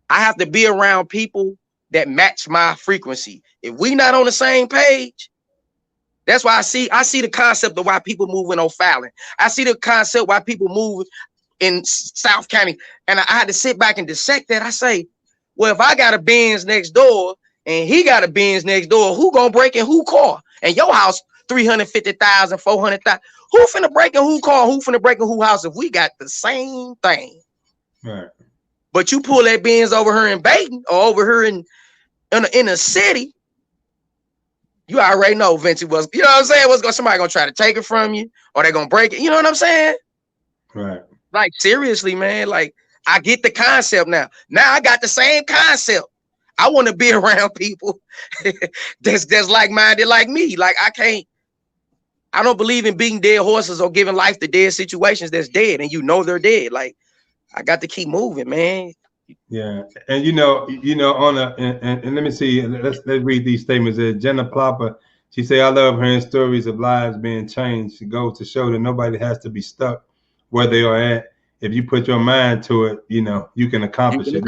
I have to be around people that match my frequency. If we not on the same page, that's why I see the concept of why people move in O'Fallon. I see the concept why people move in South County. And I had to sit back and dissect that. I say, well, if I got a Benz next door and he got a Benz next door, who gonna break in who car? And your house, 350,000, 400,000. Who finna break in who car? Who finna break in who house if we got the same thing? Right. But you pull that Benz over here in Baton or over here in a city, you already know Vinci was, you know what I'm saying? Somebody gonna try to take it from you or they gonna break it. You know what I'm saying? Right. Like, seriously, man, like, I get the concept now. Now I got the same concept. I want to be around people that's like-minded like me. Like, I don't believe in beating dead horses or giving life to dead situations that's dead and you know they're dead. Like, I got to keep moving, man. Yeah, and and let me see. Let's read these statements. Jenna Plopper, she say, "I love hearing stories of lives being changed. It goes to show that nobody has to be stuck where they are at. If you put your mind to it, you can accomplish it."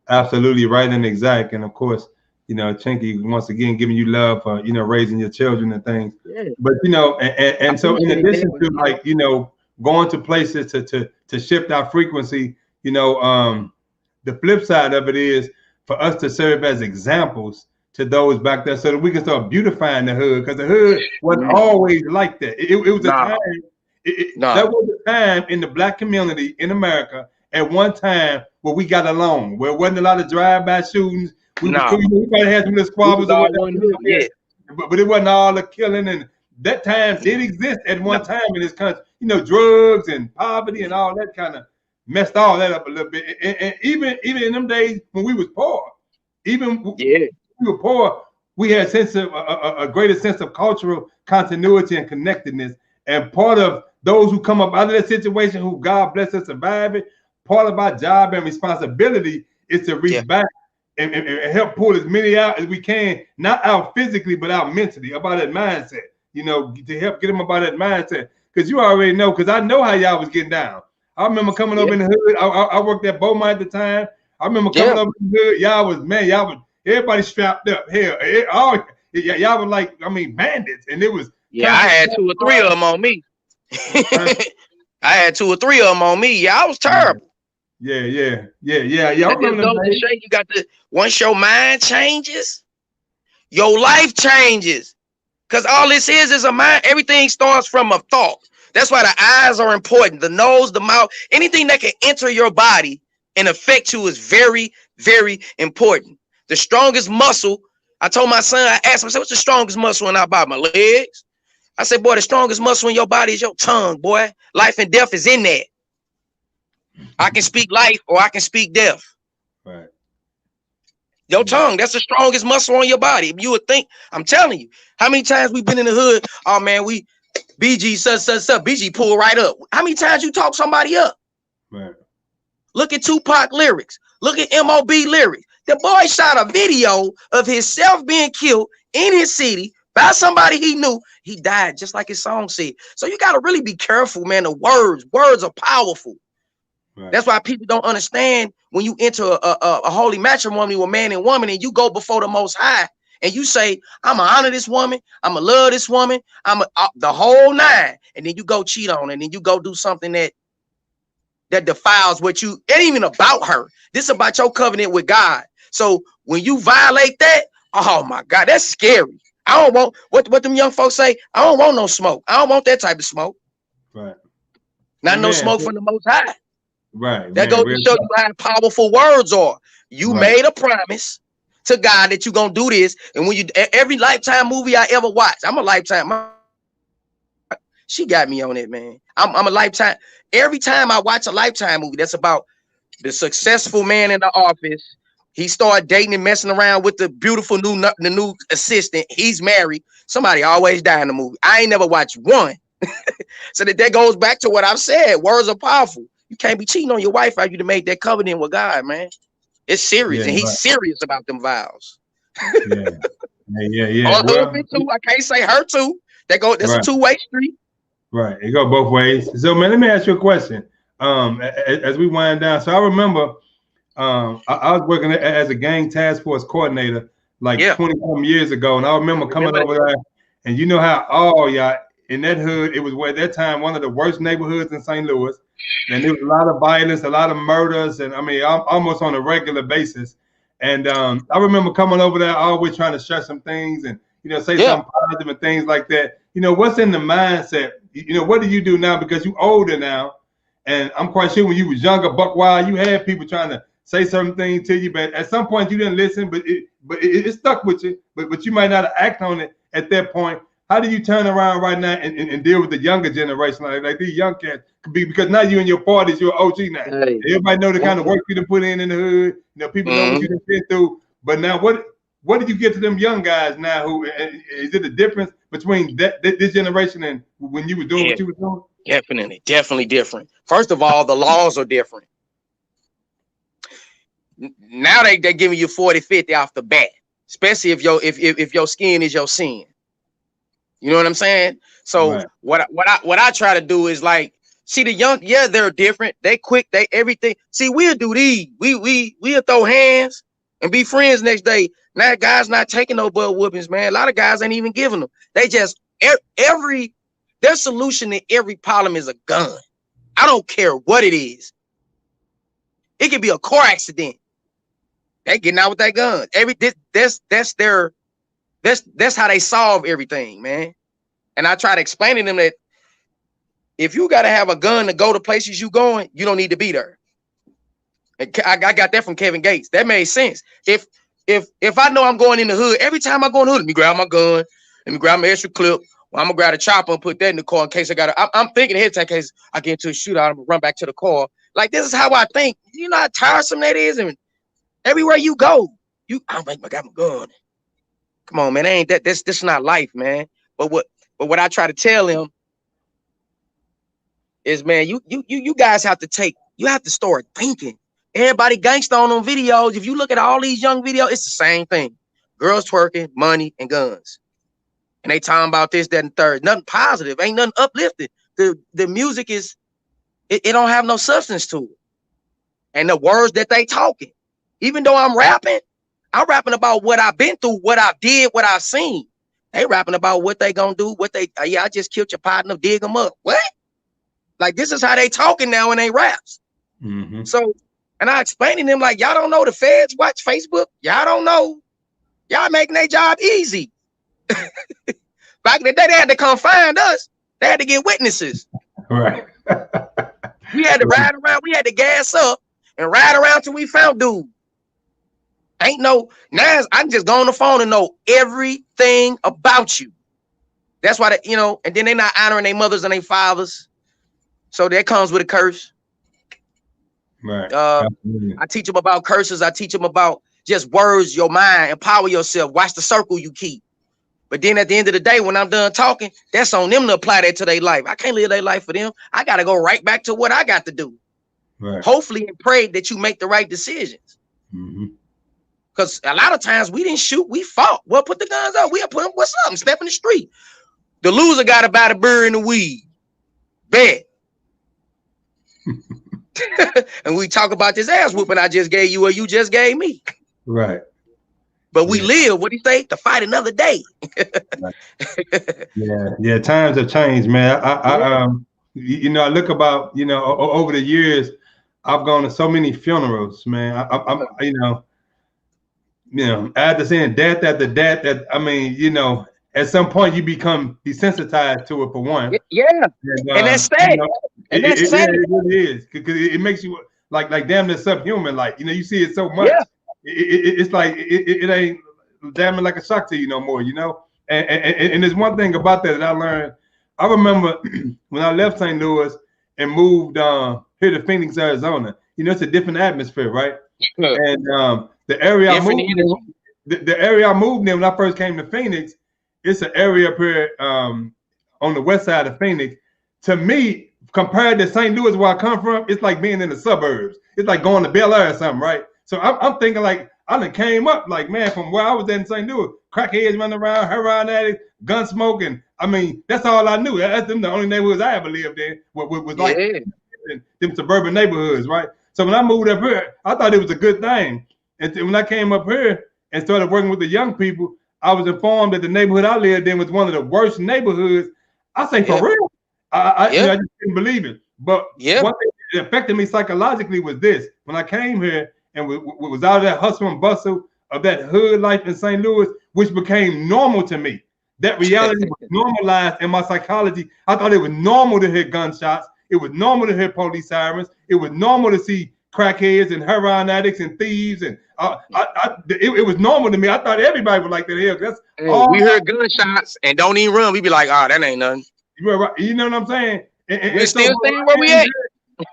Absolutely right and exact. And of course, Chinky once again giving you love for raising your children and things. Yeah. But and so in addition to like going to places to shift our frequency, the flip side of it is for us to serve as examples to those back there so that we can start beautifying the hood, because the hood wasn't always like that. It was a time. That was a time in the Black community in America at one time where we got along, where there wasn't a lot of drive-by shootings. We probably had some of the squabbles, but it wasn't all the killing. And that time did exist at one time in this country. Drugs and poverty and all that kind of messed all that up a little bit. And even in them days when we was poor, when we were poor, we had a greater sense of cultural continuity and connectedness. And part of those who come up out of that situation, who God bless us survive it, part of our job and responsibility is to reach back and help pull as many out as we can, not out physically, but out mentally, about that mindset, to help get them about that mindset. Because you already know, because I know how y'all was getting down. I remember coming over in the hood. I worked at Beaumont at the time. I remember coming over in the hood. Y'all was everybody strapped up. Hell, y'all were like, bandits. And it was. Yeah, I had 2 or 3 of them on me. I had 2 or 3 of them on me. Yeah, I was terrible. Yeah. I remember you got once your mind changes, your life changes. Because all this is a mind. Everything starts from a thought. That's why the eyes are important. The nose, the mouth, anything that can enter your body and affect you is very, very important. The strongest muscle, I told my son, I asked him, I said, what's the strongest muscle in our body? My legs. I said, boy, the strongest muscle in your body is your tongue, boy. Life and death is in there. I can speak life or I can speak death. Right. Your tongue, that's the strongest muscle on your body. You would think, I'm telling you, how many times we've been in the hood? Oh, man, BG, such, BG pull right up. How many times you talk somebody up? Right. Look at Tupac lyrics. Look at MOB lyrics. The boy shot a video of himself being killed in his city by somebody he knew. He died just like his song said. So you got to really be careful, man. The words are powerful. Right. That's why people don't understand when you enter a holy matrimony with man and woman and you go before the Most High and you say, I'm going to honor this woman. I'm going to love this woman. The whole 9. And then you go cheat on her and then you go do something that defiles what you, it ain't even about her. This is about your covenant with God. So when you violate that, oh my God, that's scary. I don't want what them young folks say. I don't want no smoke. I don't want that type of smoke. Right. Not no smoke from the Most High. Right, That man. goes to show you how powerful words are. You made a promise to God that you're gonna do this, and when you every Lifetime movie I ever watched, I'm a Lifetime. She got me on it, man. I'm a Lifetime. Every time I watch a Lifetime movie, that's about the successful man in the office. He started dating and messing around with the beautiful new assistant. He's married. Somebody always die in the movie. I ain't never watched one. So that goes back to what I've said. Words are powerful. You can't be cheating on your wife after you make that covenant with God, man. It's serious, and he's serious about them vows. Yeah. Her husband too. I can't say her too. That's a two-way street. Right. It go both ways. So, man, let me ask you a question. As we wind down, so I remember I was working as a gang task force coordinator like 20 years ago, and I remember coming over there, and you know how all y'all in that hood, it was at that time one of the worst neighborhoods in St. Louis, and there was a lot of violence, a lot of murders, and I mean almost on a regular basis. And I remember coming over there, always trying to share some things and say something positive and things like that. What's in the mindset? What do you do now because you're older now? And I'm quite sure when you was younger, buck wild, you had people trying to say certain things to you, but at some point you didn't listen, but it stuck with you. But you might not act on it at that point. How do you turn around right now and deal with the younger generation, like these young cats? Because now you're in your 40s, you're OG now. Hey. Everybody know the kind of work you done put in the hood. People know what you done been through. But now, what did you get to them young guys now? Who is it a difference between this generation and when you were doing what you were doing? Definitely different. First of all, the laws are different. Now they're giving you 40-50 off the bat, especially if your skin is your sin. You know what I'm saying? So what I try to do is like, see the young, they're different. They quick, they everything. See, we'll do these. We'll throw hands and be friends next day. Now guys not taking no butt whoopings, man. A lot of guys ain't even giving them. They just their solution to every problem is a gun. I don't care what it is. It could be a car accident. They getting out with that gun. That's how they solve everything, man. And I try to explain to them that if you got to have a gun to go to places you going, you don't need to be there. And I got that from Kevin Gates. That made sense. If I know I'm going in the hood, every time I go in the hood, let me grab my gun, let me grab my extra clip. Well, I'm gonna grab a chopper and put that in the car in case I got to. I'm thinking ahead of time in case I get into a shootout, I'm gonna run back to the car. Like this is how I think. You know how tiresome that is, and everywhere you go, I got my gun. Come on, man. Ain't that this not life, man. But what I try to tell him is, man, you guys have to start thinking. Everybody gangsta on them videos. If you look at all these young videos, it's the same thing. Girls twerking, money, and guns. And they talking about this, that, and third. Nothing positive. Ain't nothing uplifting. The music is, it don't have no substance to it. And the words that they talking. Even though I'm rapping about what I've been through, what I did, what I've seen. They rapping about what they gonna do, I just killed your partner, dig them up. What? Like, this is how they talking now in they raps. Mm-hmm. So, and I explained to them, like, y'all don't know the feds watch Facebook. Y'all don't know. Y'all making their job easy. Back in the day, they had to come find us. They had to get witnesses. Right. We had to ride around. We had to gas up and ride around till we found dude. Now I can just go on the phone and know everything about you. That's why and then they're not honoring their mothers and their fathers. So that comes with a curse. Right. I teach them about curses. I teach them about just words, your mind, empower yourself. Watch the circle you keep. But then at the end of the day, when I'm done talking, that's on them to apply that to their life. I can't live their life for them. I got to go right back to what I got to do. Right. Hopefully and pray that you make the right decisions. Mm-hmm. Because a lot of times we didn't shoot, we fought. Well, put the guns up. We'll put them, what's up? Step in the street. The loser got to buy the bird in the weed. Bet. And we talk about this ass whooping I just gave you or you just gave me. Right. But we live, what do you say? To fight another day. Yeah. Times have changed, man. I look about, over the years, I've gone to so many funerals, man. After seeing death after death, at some point you become desensitized to it for one. Yeah, and that's sad. And that's sad. It really is, because it makes you like damn near subhuman. Like, you know, you see it so much. Yeah. It's like it ain't damn near like a shock to you no more. You know, and there's one thing about that I learned. I remember when I left St. Louis and moved here to Phoenix, Arizona. You know, it's a different atmosphere, right? And the area I moved in when I first came to Phoenix, it's an area up here on the west side of Phoenix. To me, compared to St. Louis, where I come from, it's like being in the suburbs. It's like going to Bel Air or something, right? So I'm thinking like I done came up like, man, from where I was in St. Louis, crackheads running around, heroin addicts, gun smoking. I mean, that's all I knew. That's the only neighborhoods I ever lived in. Was like them suburban neighborhoods, right? So when I moved up here, I thought it was a good thing. And when I came up here and started working with the young people, I was informed that the neighborhood I lived in was one of the worst neighborhoods. I say, for real? I just didn't believe it. But one thing that affected me psychologically was this. When I came here and was out of that hustle and bustle of that hood life in St. Louis, which became normal to me. That reality was normalized in my psychology. I thought it was normal to hear gunshots. It was normal to hear police sirens. It was normal to see crackheads and heroin addicts and thieves. And it was normal to me. I thought everybody would like that. Hell, we heard gunshots and don't even run. We be like, oh, that ain't nothing. You know what I'm saying? We're still staying where we at.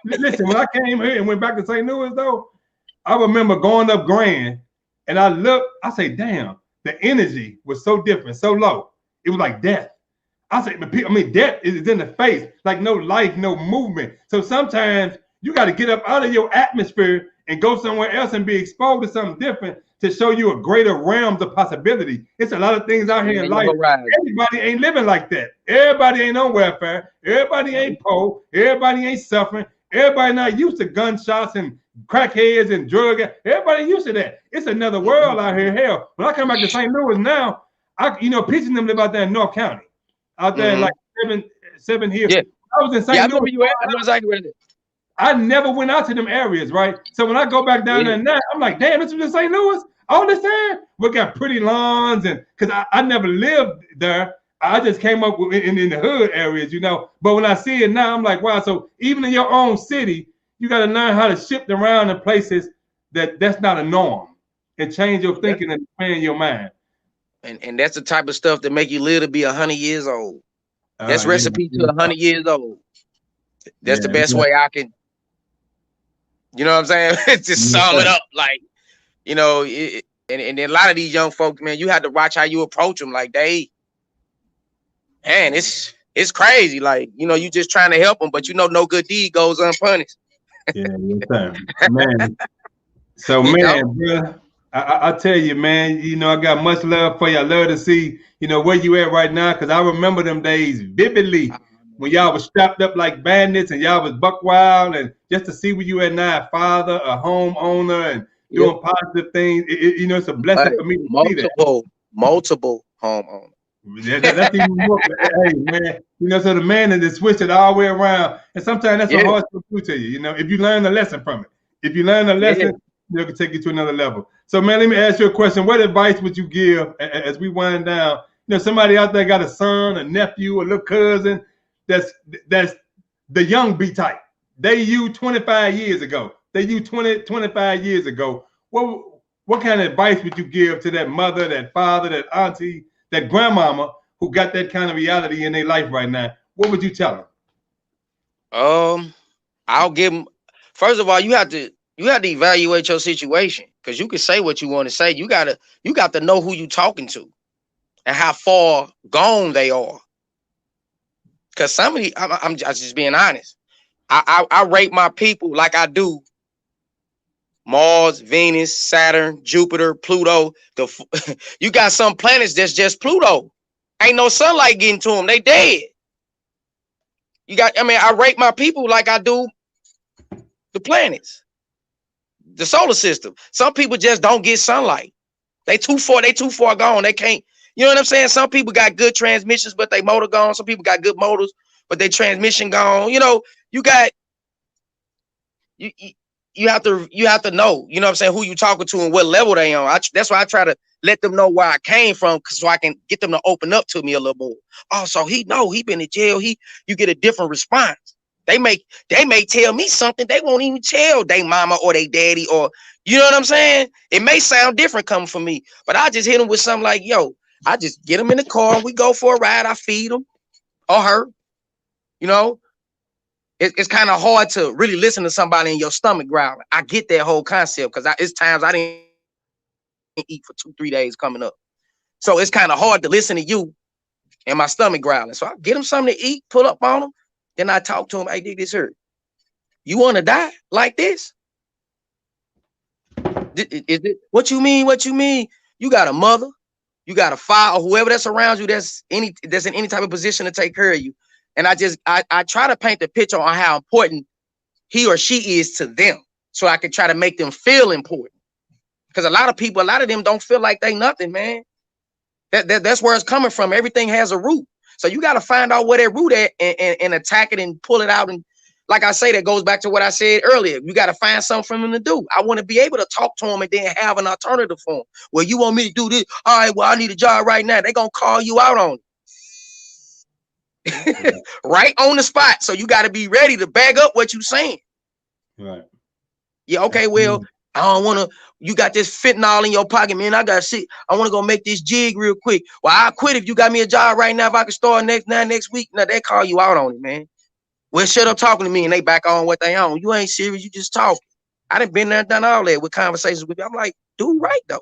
Listen, when I came here and went back to St. Louis, though, I remember going up Grand, and I looked. I say, damn, the energy was so different, so low. It was like death. I mean, death is in the face, like no life, no movement. So sometimes you got to get up out of your atmosphere and go somewhere else and be exposed to something different to show you a greater realms of possibility. It's a lot of things out here in life. Everybody ain't living like that. Everybody ain't on welfare. Everybody ain't poor. Everybody ain't suffering. Everybody not used to gunshots and crackheads and drug. Everybody used to that. It's another world out here. Hell, when I come back to St. Louis now, Peach and them live out there in North County. Out there in like seven hills. Yeah. I was in St. Louis. Where you at. I know exactly where it is. I never went out to them areas, right? So when I go back down there now, I'm like, damn, this was in St. Louis all this time. We got pretty lawns, and because I never lived there, I just came up in the hood areas, you know. But when I see it now, I'm like, wow. So even in your own city, you got to learn how to shift around in places that's not a norm, and change your thinking and expand your mind. And that's the type of stuff that make you live to be 100 years old. That's recipe to 100 years old. That's the best way I can. You know what I'm saying? Just sum it up, like, you know. And a lot of these young folks, man, you have to watch how you approach them. Like it's crazy. Like, you know, you just trying to help them, but you know, no good deed goes unpunished. Yeah, man. So, man, bro, I tell you, man, you know, I got much love for you. I love to see, you know, where you at right now, because I remember them days vividly when y'all was strapped up like bandits and y'all was buck wild, and just to see where you at now, a father, a homeowner, and doing positive things. You know, it's a blessing for me to see that. Multiple homeowners. That's even more. Hey, man, you know, so the man that switched it all the way around, and sometimes that's a hard to do to you. You know, if you learn a lesson from it, if you learn a lesson, it can take you to another level. So, man, let me ask you a question. What advice would you give as we wind down? You know, somebody out there got a son, a nephew, a little cousin that's the young B type. They you 25 years ago. They you 25 years ago. What kind of advice would you give to that mother, that father, that auntie, that grandmama who got that kind of reality in their life right now? What would you tell them? I'll give them. First of all, you have to evaluate your situation, because you can say what you want to say. You got to know who you talking to and how far gone they are. Because somebody, I'm just being honest. I rate my people like I do Mars, Venus, Saturn, Jupiter, Pluto. You got some planets that's just Pluto. Ain't no sunlight getting to them. They dead. I rate my people like I do the planets, the solar system. Some people just don't get sunlight. They too far gone. They can't. You know what I'm saying? Some people got good transmissions, but they motor gone. Some people got good motors, but their transmission gone. You know, you you have to know, you know what I'm saying, who you talking to and what level they on. That's why I try to let them know where I came from, so I can get them to open up to me a little more. Oh, so he been in jail. You get a different response. They may tell me something they won't even tell they mama or they daddy, or you know what I'm saying? It may sound different coming from me, but I just hit them with something like, yo, I just get them in the car and we go for a ride. I feed them or her, you know. It's kind of hard to really listen to somebody in your stomach growling. I get that whole concept, because it's times I didn't eat for 2-3 days coming up. So it's kind of hard to listen to you and my stomach growling. So I get them something to eat, pull up on them. Then I talk to them. Hey, dig this here. You want to die like this? Is it what you mean? What you mean? You got a mother, you got a father, or whoever that's around you that's in any type of position to take care of you. And I try to paint the picture on how important he or she is to them, so I can try to make them feel important. Because a lot of them don't feel like they nothing, man. That's where it's coming from. Everything has a root. So you got to find out where that root at and attack it and pull it out. And like I say, that goes back to what I said earlier. You got to find something for them to do. I want to be able to talk to them and then have an alternative for them. Well, you want me to do this? All right, well, I need a job right now. They're going to call you out on it. Right on the spot. So you got to be ready to bag up what you're saying. Right. Yeah, okay, well, I don't want to, you got this fentanyl in your pocket, man. I got shit. I want to go make this jig real quick. Well, I'll quit if you got me a job right now. If I can start next week. Now they call you out on it, man. Well, shut up talking to me, and they back on what they on. You ain't serious. You just talking. I done been there, done all that with conversations with you. I'm like, do right though.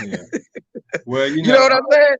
Yeah. Well, you know what I'm saying?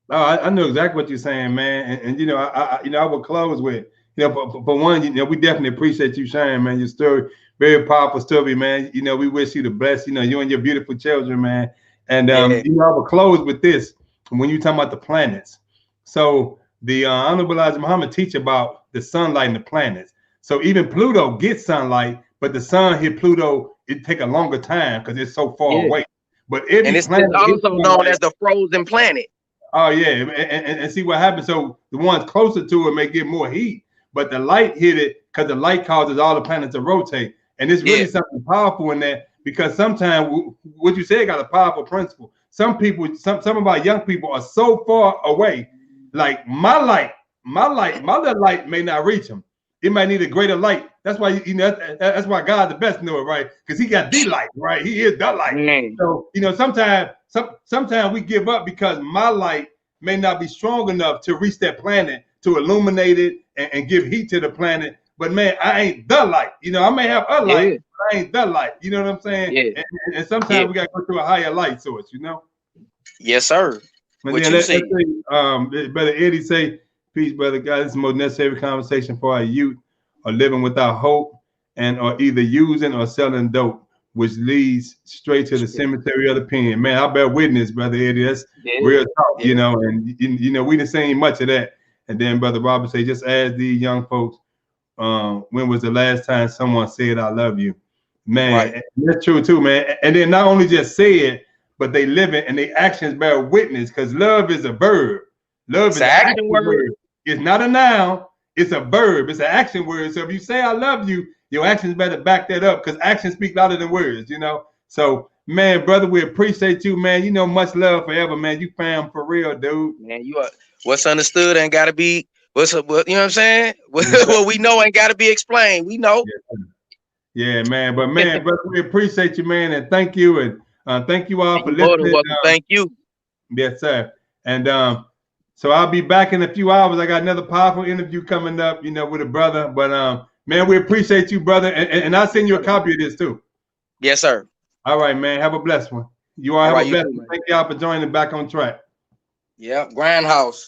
I know exactly what you're saying, man. And you know, I would close with, you know, for one, you know, we definitely appreciate you sharing, man, your story. Very powerful story, man. You know, we wish you the best, you know, you and your beautiful children, man. And you know, I will close with this. When you talking about the planets, so the Honorable Elijah Muhammad teach about the sunlight and the planets. So even Pluto gets sunlight, but the sun hit Pluto, it take a longer time because it's so far away. But every planet it's also known as the frozen planet. Oh yeah, and see what happens. So the ones closer to it may get more heat, but the light hit it because the light causes all the planets to rotate. And it's really something powerful in that, because sometimes what you said got a powerful principle. Some people, some of our young people are so far away. Like my little light may not reach them. It might need a greater light. That's why, you know, that's why God the best know it, right? Because he got the light, right? He is the light. So, you know, sometimes we give up because my light may not be strong enough to reach that planet, to illuminate it and give heat to the planet. But man, I ain't the light. You know, I may have a light, but I ain't the light. You know what I'm saying? Yeah. And sometimes we got to go through a higher light source, you know? Yes, sir. But then let's say, Brother Eddie say, peace, brother God. This is the most necessary conversation for our youth, are living without hope and are either using or selling dope, which leads straight to the cemetery of the pen. Man, I bear witness, Brother Eddie. That's real talk, you know, and you know, we didn't see much of that. And then Brother Robert say, just ask these young folks, when was the last time someone said I love you? Man, that's true too, man. And then not only just say it, but they live it and their actions bear witness, because love is a verb. Love is an action word. It's not a noun, it's a verb, it's an action word. So if you say I love you, your actions better back that up, because actions speak louder than words, you know. So man, brother, we appreciate you, man. You know, much love forever, man. You fam for real, dude. Man, you are what's understood ain't gotta be what, you know what I'm saying? What we know ain't gotta be explained. We know. Yeah, man. But man, brother, we appreciate you, man, and thank you, and thank you all for listening. Thank you. Yes, sir. And so I'll be back in a few hours. I got another powerful interview coming up, you know, with a brother. But man, we appreciate you, brother, and I'll send you a copy of this too. Yes, sir. All right, man. Have a blessed one. You all have a blessed one. Thank y'all for joining Back on Track. Yeah, Grindhouse.